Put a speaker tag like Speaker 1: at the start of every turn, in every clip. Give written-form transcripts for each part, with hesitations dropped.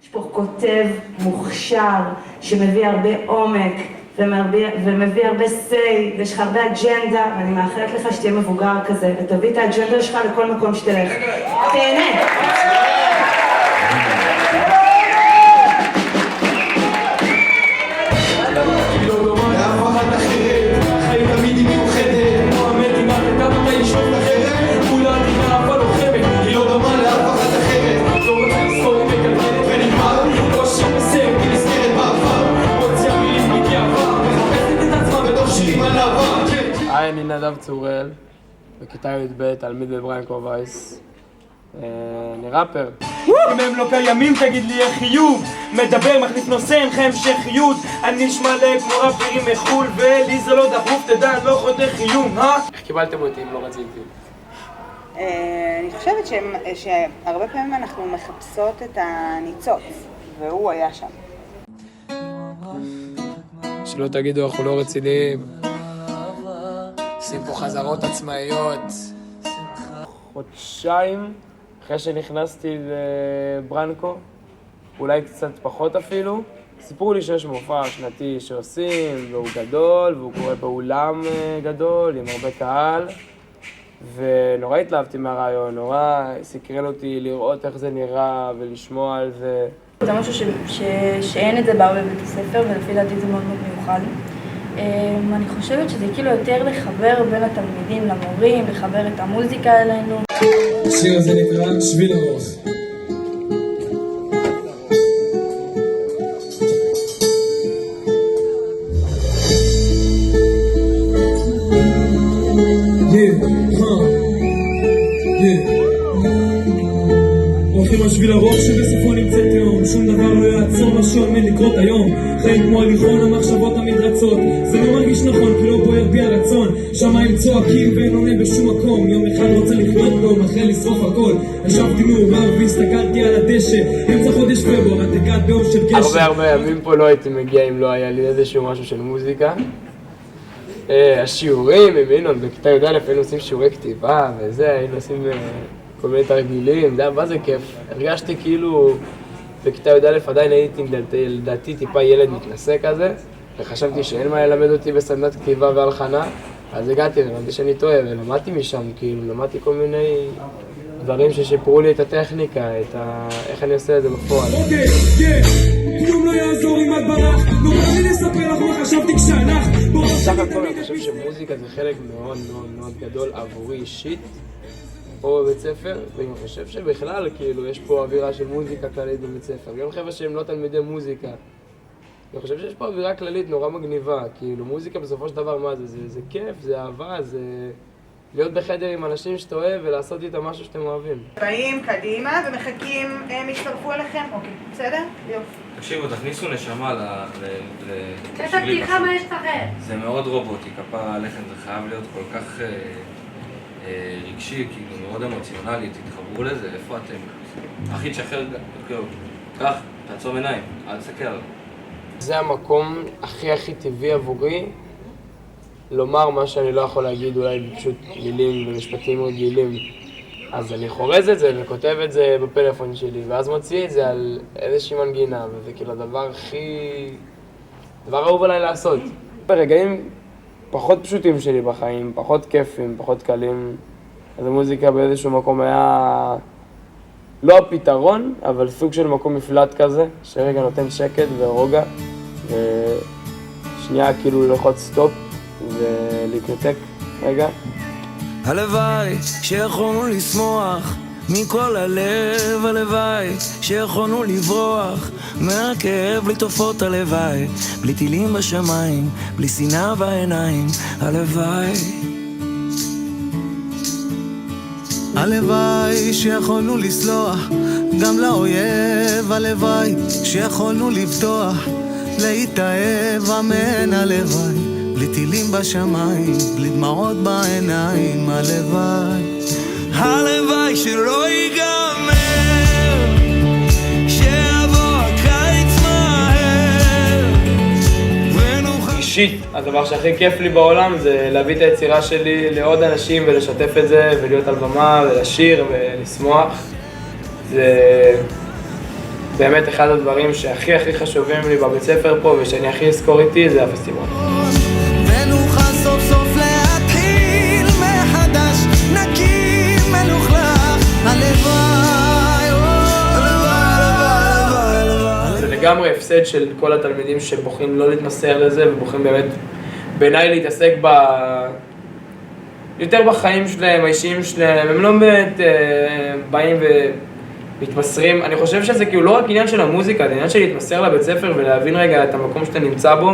Speaker 1: יש פה כותב מוכשר שמביא הרבה עומק ומביא הרבה say, ויש לך הרבה אג'נדה, ואני מאחלת לך שתהיה מבוגר כזה, ותביא את האג'נדה שלך לכל מקום שתלך. תהנה!
Speaker 2: אני נדב צורל, בכיתה י"ב, תלמיד בברנקו וייס. אני ראפר.
Speaker 3: אם הם לא קיימים תגיד לי איך יהיו, מדבר מחליף נושא אין לך המשכיות, אני נשמע כמו ראפרים מחול ולי זה לא דחוף, תדע אני לא חותך איום,
Speaker 2: איך קיבלתם אותי אם לא רציתי?
Speaker 4: אני חושבת שהרבה פעמים אנחנו מחפשות את הניצוץ, והוא היה שם.
Speaker 2: שלא תגידו אנחנו לא רציניים, עושים פה חזרות עצמאיות. חודשיים אחרי שנכנסתי לברנקו, אולי קצת פחות אפילו, סיפרו לי שיש מופע שנתי שעושים, והוא גדול, והוא קורה באולם גדול, עם הרבה קהל, ונורא התלהבתי מהרעיון, נורא סקרן אותי לראות איך זה נראה ולשמוע על זה.
Speaker 5: זה משהו שאין את זה בהרבה בבית הספר, ולפי דעתי זה מאוד מאוד מיוחד. אני חושבת שזה כאילו יותר לחבר בין התלמידים למורים, לחבר את המוזיקה אלינו.
Speaker 6: השיר הזה נקרא שביל הרוח. הולכים על שביל הרוח שבסופו נמצאת יום, שום דבר לא יעצור מה שעומד לקרות היום. חיים כמו הליכון, המחשבות המדרצות, זה לא מרגיש נכון כי לא בוער בי הרצון. שמיים צועקים ואין עונה בשום מקום, יום אחד רוצה לחיות בו, אחרי לשרוף הכל. ישבתי מעורב והסתכלתי על הדשא, אמצע חודש פברואר, את הגעת ביום של גשם.
Speaker 2: הרבה ימים פה לא הייתי מגיע אם לא היה לי איזשהו משהו של מוזיקה. השיעורים עם אינון, בכיתה י"א היינו עושים שיעורי כתיבה וזה, היינו עושים כל מיני תרגילים, זה היה מה זה כיף. הרגשתי כאילו בכיתה י"א עדיין הייתי לדעתי טיפה ילד מתנשא כזה, וחשבתי שאין מה ללמד אותי בסדנת כתיבה והלחנה, אז הגעתי ולמדתי שאני טועה ולמדתי משם, כאילו למדתי כל מיני דברים ששיפרו לי את הטכניקה, איך אני עושה את זה בפועל.
Speaker 6: כלום לא יעזור אם את ברח, לא בא לי לספר לך מה חשבתי כשאנך.
Speaker 2: בסך הכל אני חושב שמוזיקה זה חלק מאוד מאוד מאוד גדול עבורי אישית פה בבית ספר, ואני חושב שבכלל כאילו יש פה אווירה של מוזיקה כללית בבית ספר, גם חבר'ה שהם לא תלמידי מוזיקה. אני חושב שיש פה אווירה כללית נורא מגניבה, כאילו מוזיקה בסופו של דבר מה זה? זה כיף, זה אהבה, זה להיות בחדר עם אנשים שאתה אוהב ולעשות איתם משהו שאתם אוהבים.
Speaker 4: באים קדימה ומחכים, הם יצטרפו אליכם, אוקיי, בסדר? יופי.
Speaker 7: תקשיבו, תכניסו נשמה
Speaker 8: קטע פתיחה מה יש לכם?
Speaker 7: זה מאוד רובוטי, כפרה עליכם, זה חייב להיות כל כך רגשי, כאילו מאוד אמוציונלי, תתחברו לזה, איפה אתם? הכי תשחרר, כאילו, קח, תעצום עיניים, אל תסתכל עליו.
Speaker 2: זה המקום הכי טבעי עבורי לומר מה שאני לא יכול להגיד, אולי פשוט מילים ומשפטים רגילים. אז אני חורז את זה וכותב את זה בפלאפון שלי, ואז מוציא את זה על איזושהי מנגינה, וזה כאילו הדבר דבר אהוב עליי לעשות. ברגעים פחות פשוטים שלי בחיים, פחות כיפים, פחות קלים, אז המוזיקה באיזשהו מקום היה לא הפתרון, אבל סוג של מקום מפלט כזה, שרגע נותן שקט ורוגע, ושנייה כאילו ללחוץ סטופ ולהתנתק רגע.
Speaker 9: הלוואי שיכולנו לשמוח מכל הלב, הלוואי שיכולנו לברוח מהכאב בלי תופעות הלוואי, בלי טילים בשמיים, בלי שנאה בעיניים, הלוואי. הלוואי שיכולנו לסלוח גם לאויב, הלוואי שיכולנו לבטוח להתאהב, אמן הלוואי, בלי טילים בשמיים, בלי דמעות בעיניים, הלוואי. הלוואי שלא ייגמר, שיבוא הקיץ מהר ונוכל...
Speaker 2: אישית, הדבר שהכי כיף לי בעולם זה להביא את היצירה שלי לעוד אנשים ולשתף את זה ולהיות על במה ולשיר ולשמוח. זה באמת אחד הדברים שהכי חשובים לי בבית ספר פה ושאני הכי אזכור איתי זה הפסטיבל.
Speaker 9: ונוכל סוף סוף להתחיל מחדש, נקי מלוכלך, הלוואי, הלוואי.
Speaker 2: זה לגמרי הפסד של כל התלמידים שבוחרים לא להתמסר לזה ובוחרים באמת בעיניי להתעסק יותר בחיים שלהם, האישיים שלהם, הם לא באמת באים ומתמסרים. אני חושב שזה כאילו לא רק עניין של המוזיקה, זה עניין של להתמסר לבית ספר ולהבין רגע את המקום שאתה נמצא בו,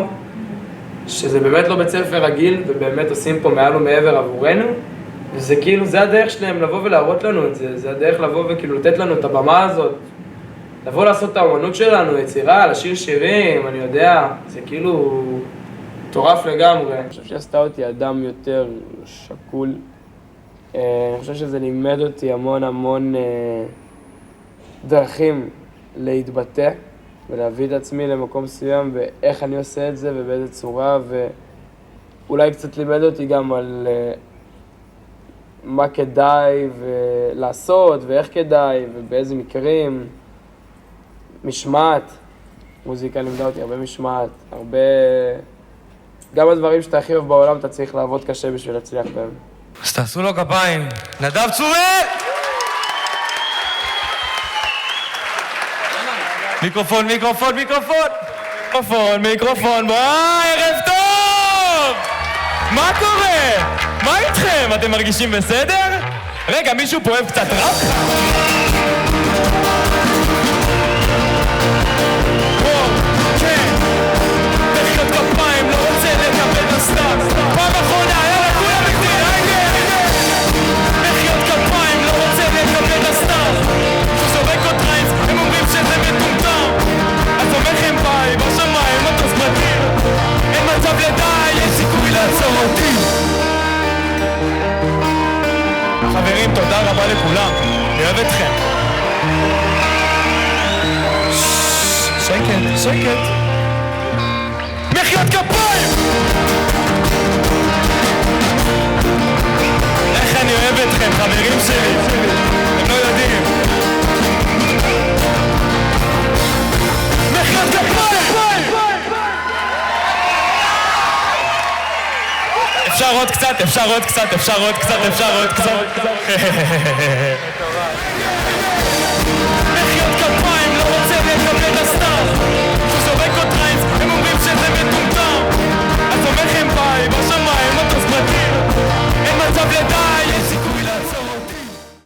Speaker 2: שזה באמת לא בית ספר רגיל ובאמת עושים פה מעל ומעבר עבורנו, וזה כאילו, זה הדרך שלהם לבוא ולהראות לנו את זה, זה הדרך לבוא וכאילו לתת לנו את הבמה הזאת, לבוא לעשות את האמנות שלנו, יצירה, לשיר שירים, אני יודע, זה כאילו מטורף לגמרי. אני חושב שעשתה אותי אדם יותר שקול. אני חושב שזה לימד אותי המון דרכים להתבטא ולהביא את עצמי למקום מסוים ואיך אני עושה את זה ובאיזה צורה, ואולי קצת לימד אותי גם על מה כדאי לעשות ואיך כדאי ובאיזה מקרים. משמעת, מוזיקה לימדה אותי הרבה משמעת, הרבה... גם הדברים שאתה הכי אוהב בעולם אתה צריך לעבוד קשה בשביל להצליח בהם.
Speaker 9: אז תעשו לו כפיים. נדב צורי! מיקרופון, מיקרופון, מיקרופון! מיקרופון, ערב טוב! מה קורה? מה איתכם? אתם מרגישים בסדר? רגע, מישהו פה אוהב קצת ראפ? פעם אחרונה, יאללה, כולם איתי, היידה! מחיאות כפיים, לא רוצה לקבל הסתר. שהוא זורק עוד טריינס, הם אומרים שזה מטומטם. אז אומרכם ביי, בשמיים, מטוס פרטי. אין מצב לדעת, יש סיכוי לעצור אותי. חברים, תודה רבה לכולם, אני אוהב אתכם. שקט, שקט. מחיאות כפיים! איך אני אוהב אתכם, חברים שלי, אתם לא יודעים. מחיאות כפיים! אפשר עוד קצת, אפשר עוד קצת, אפשר עוד קצת, אפשר עוד קצת.